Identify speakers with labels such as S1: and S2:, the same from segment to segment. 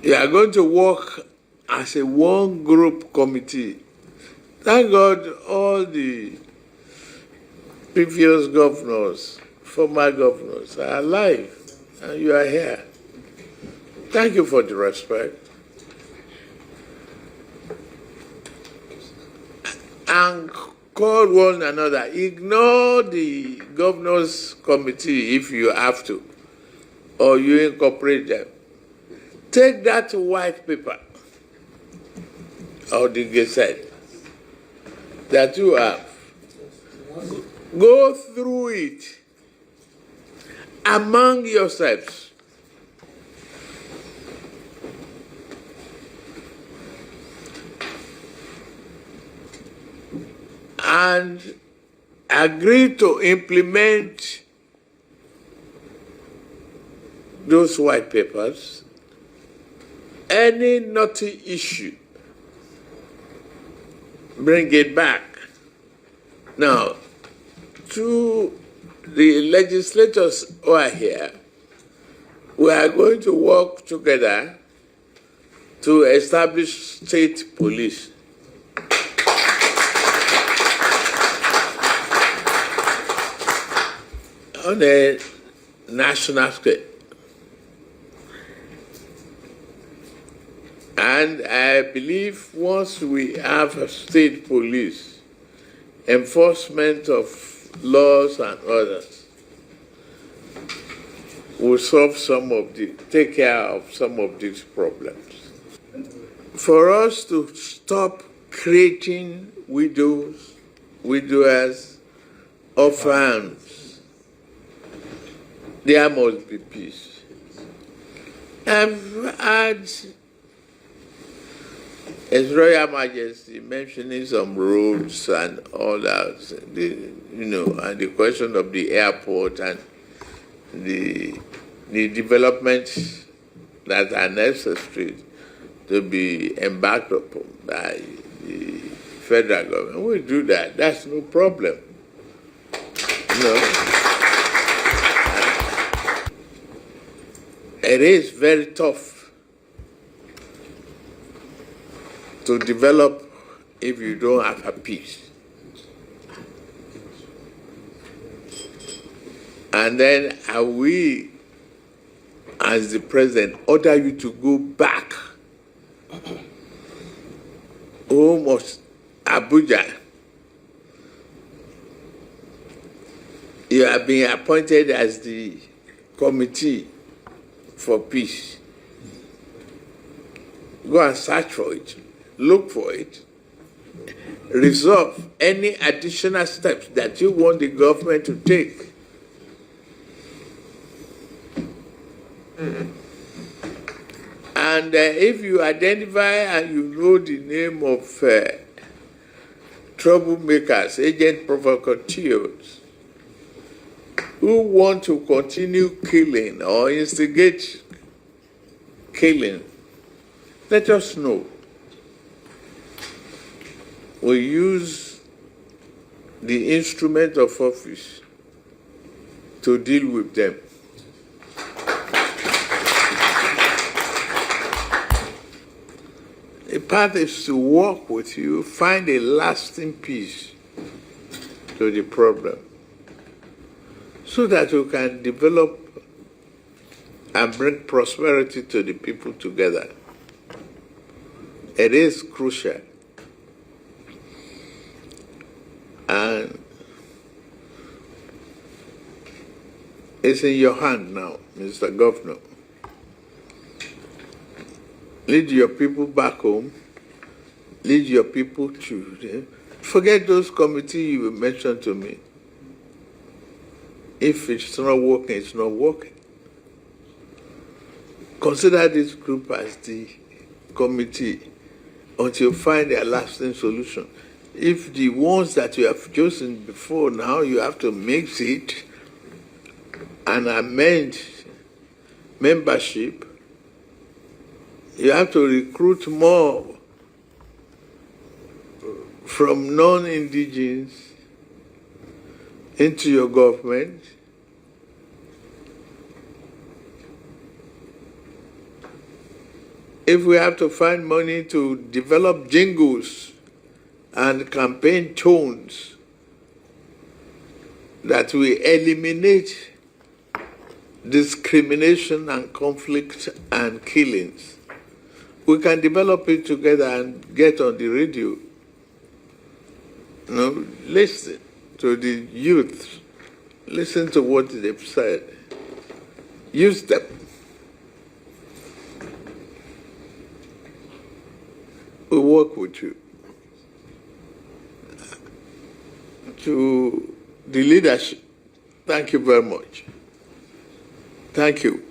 S1: You are going to work as a one-group committee. Thank God all the previous governors, former governors are alive, and you are here. Thank you for the respect. And call one another. Ignore the governors' committee if you have to, or you incorporate them. Take that white paper or the gazette that you have. Go through it among yourselves. And agree to implement those white papers. Any knotty issue, bring it back. Now, to the legislators who are here, we are going to work together to establish state police. On a national scale. And I believe once we have a state police, enforcement of laws and others will take care of some of these problems. For us to stop creating widowers, orphans, there must be peace. I've had His Royal Majesty mentioning some roads and all that, and the question of the airport and the developments that are necessary to be embarked upon by the federal government. We do that. That's no problem. It is very tough to develop if you don't have a peace. And then we, as the president, order you to go back home of Abuja. You have been appointed as the committee for peace. Go and search for it, look for it, resolve any additional steps that you want the government to take. And if you identify and you know the name of troublemakers, agent provocateurs, who want to continue killing or instigate killing, let us know. We use the instrument of office to deal with them. The path is to work with you, find a lasting peace to the problem, so that you can develop and bring prosperity to the people together. It is crucial. And it's in your hand now, Mr. Governor. Lead your people back home. Lead your people to... Forget those committees you mentioned to me. If it's not working, it's not working. Consider this group as the committee until you find a lasting solution. If the ones that you have chosen before, now you have to mix it and amend membership, you have to recruit more from non-indigenous into your government. if we have to find money to develop jingles and campaign tones that will eliminate discrimination and conflict and killings, we can develop it together and get on the radio. You know, listen to the youth. Listen to what they've said. Use them. We work with you. To the leadership, thank you very much. Thank you.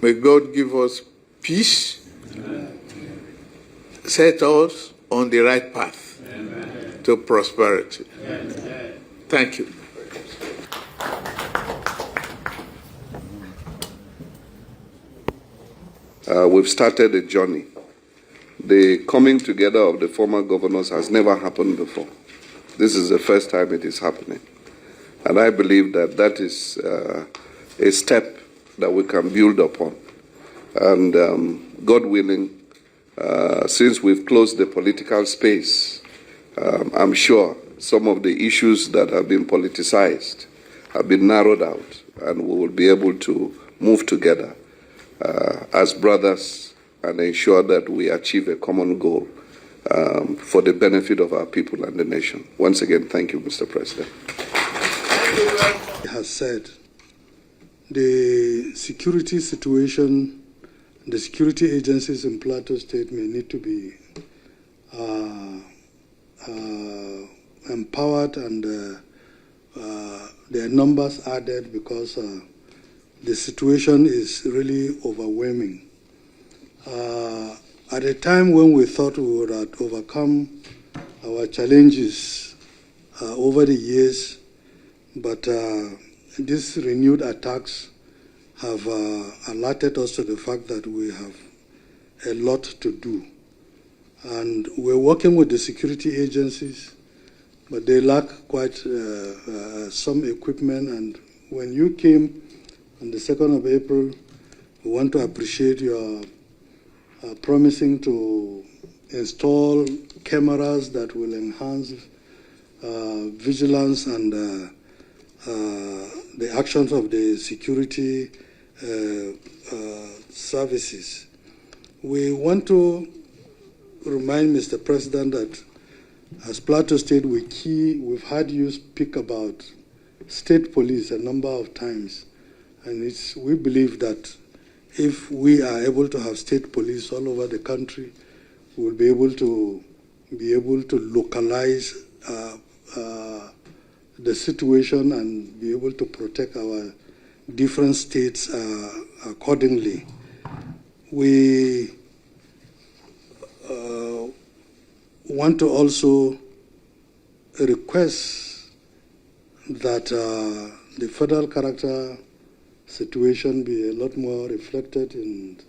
S1: May God give us peace, set us on the right path to prosperity. Thank you.
S2: We've started a journey. The coming together of the former governors has never happened before. This is the first time it is happening. And I believe that that is a step that we can build upon. And God willing, since we've closed the political space, I'm sure some of the issues that have been politicized have been narrowed out, and we will be able to move together as brothers and ensure that we achieve a common goal for the benefit of our people and the nation. Once again, thank you, Mr. President.
S3: He has said the security situation, the security agencies in Plateau State may need to be empowered and their numbers added, because the situation is really overwhelming. At a time when we thought we would have overcome our challenges over the years, but these renewed attacks have alerted us to the fact that we have a lot to do. And we're working with the security agencies, but they lack quite some equipment. And when you came on the 2nd of April, we want to appreciate your promising to install cameras that will enhance vigilance and the actions of the security services. We want to remind Mr. President that as Plateau State, we've had you speak about state police a number of times, and we believe that if we are able to have state police all over the country, we'll be able to localize the situation and be able to protect our different states accordingly. We want to also request that the federal character situation be a lot more reflected in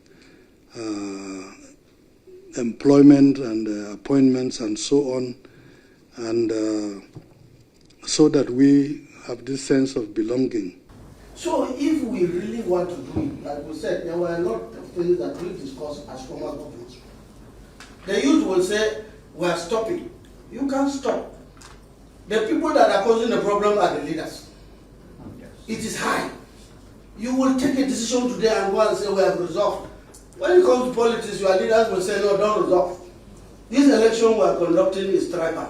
S3: employment and appointments and so on, and so that we have this sense of belonging.
S4: So if we really want to do it, like we said, there were a lot of things that we discussed as former governors. The youth will say, we are stopping. You can't stop. The people that are causing the problem are the leaders. It is high. You will take a decision today and go and say, we have resolved. When it comes to politics, your leaders will say, no, don't resolve. This election we are conducting is tribal.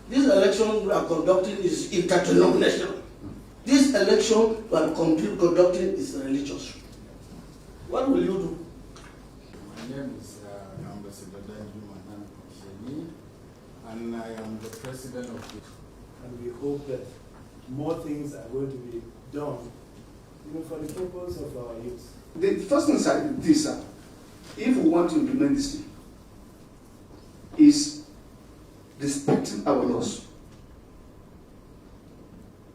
S4: This election we are conducting is interdenominational. This election we are conducting is religious. What will you do?
S5: My name is Ambassador Danjuma, and I am the president of the...
S6: And we hope that more things are going to be done, even for the purpose of our youth.
S7: The first thing is this, if we want to implement this thing, is respecting our laws.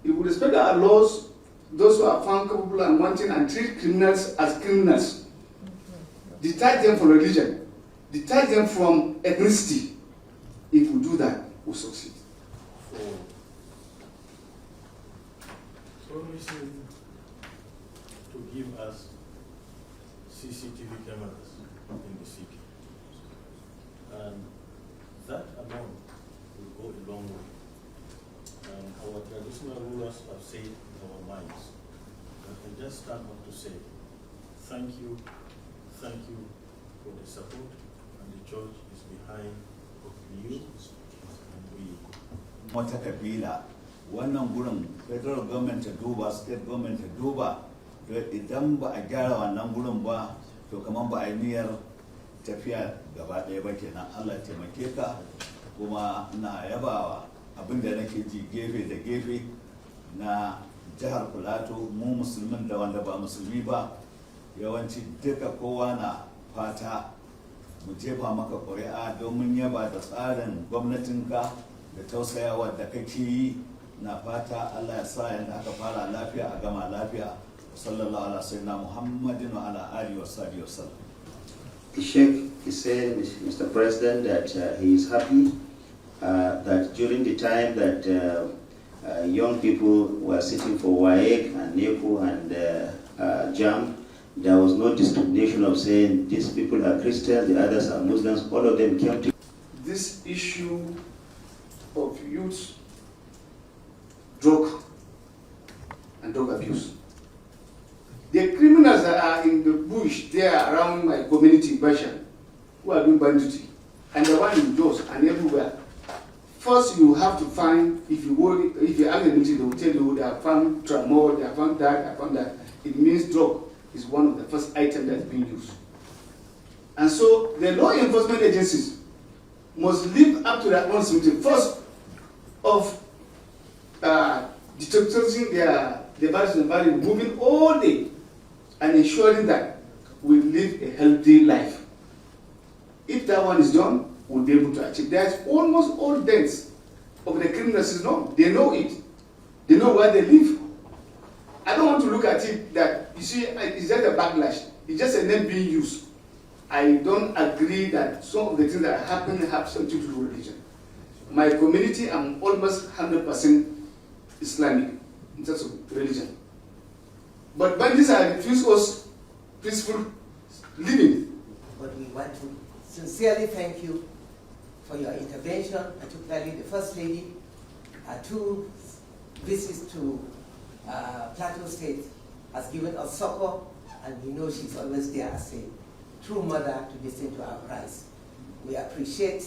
S7: If we respect our laws, those who are found capable and wanting and treat criminals as criminals, detach them from religion, detach them from ethnicity. If we do that, we'll succeed.
S6: So we should to give us
S8: CCTV cameras in the city. And that alone will go a long way. And our traditional rulers have said in our minds. But I just stand up to say, thank you for the support, and the church is behind you and we.
S9: Wata kabila wannan gurin federal government ta duba, state government ta duba, idan ba a gyara wannan gurin ba to kaman ba a yi niyyar tafiya gaba ɗaya ba kenan. Allah ya taimake ka, kuma na yabawa abin da nake ji gefe da gefe na jihar Plateau, mu musulmin da wanda ba musulmi ba, yawanci duka kowa na fata mu jefa maka ƙuri'a domin yaba da tsarin gwamnatinka da tausayawa da kake yi. Na fata Allah ya sa yadda aka fara lafiya a gama lafiya. Sallallahu ala sayyidina Muhammadin wa ala alihi wa sahbihi wa sallam.
S10: The Sheikh is saying, Mr. President, that he is happy that during the time that young people were sitting for WAEC and NECO and JAM, there was no discrimination of saying these people are Christians, the others are Muslims. All of them came to.
S7: This issue of youth drug and drug abuse. The criminals that are in the bush there around my community, Bashan, who are doing banditry, and the one in Jos and everywhere. First, you have to find, if you ask the military, they will tell you they have found tramol, they have found that, they have found that. It means drug is one of the first items that is being used. And so the law enforcement agencies must live up to their own responsibility. First of detecting their values and values, moving all day and ensuring that we live a healthy life. If that one is done, we'll be able to achieve. There's almost all dents of the criminals is known. They know it. They know where they live. I don't want to look at it that, you see, it's just a backlash. It's just a name being used. I don't agree that some of the things that happen have something to do with religion. My community, I'm almost 100% Islamic in terms of religion. But bandits are refused us peaceful living.
S11: But we want to sincerely thank you for your intervention, particularly the First Lady, 2 visits to Plateau State has given us support, and we know she's always there as a true mother to listen to our cries. We appreciate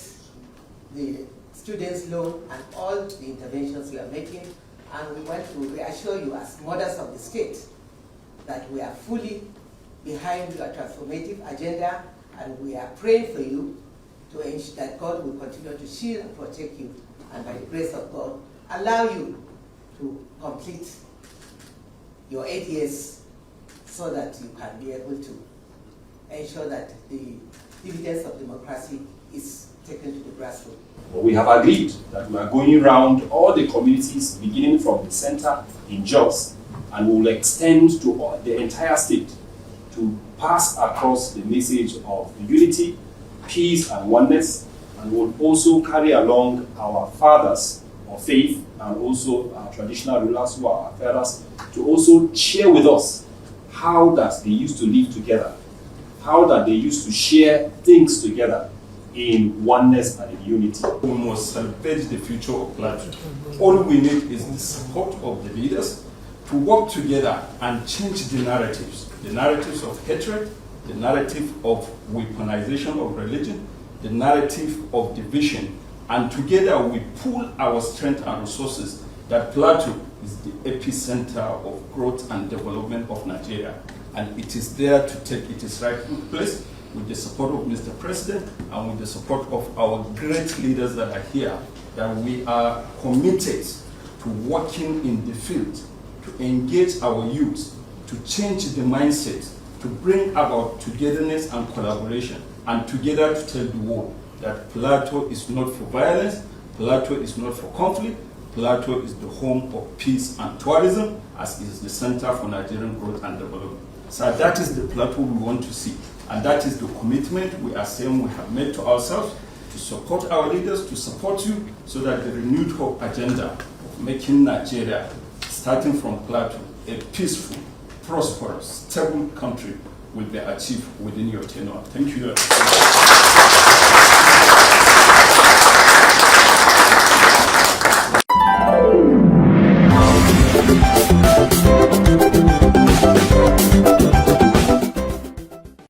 S11: the students' loan and all the interventions you are making, and we want to reassure you as mothers of the state that we are fully behind your transformative agenda, and we are praying for you to ensure that God will continue to shield and protect you, and by the grace of God, allow you to complete your 8 years so that you can be able to ensure that the dividends of democracy is taken to the grassroots.
S12: We have agreed that we are going around all the communities, beginning from the center in Jos, and we will extend to the entire state to pass across the message of unity, peace, and oneness, and we will also carry along our fathers of faith and also our traditional rulers who are our fathers to also share with us how that they used to live together, how that they used to share things together in oneness and in unity.
S13: We must celebrate the future of Plateau. All we need is the support of the leaders to work together and change the narratives of hatred, the narrative of weaponization of religion, the narrative of division, and together we pool our strength and resources that Plateau is the epicenter of growth and development of Nigeria. And it is there to take its rightful place with the support of Mr. President and with the support of our great leaders that are here, that we are committed to working in the field, to engage our youth, to change the mindset, to bring about togetherness and collaboration, and together to tell the world that Plateau is not for violence, Plateau is not for conflict, Plateau is the home of peace and tourism, as is the center for Nigerian growth and development. So that is the Plateau we want to see. And that is the commitment we are saying we have made to ourselves, to support our leaders, to support you, so that the renewed hope agenda of making Nigeria, starting from Plateau, a peaceful, prosperous, stable country will be achieved within your tenure. Thank you.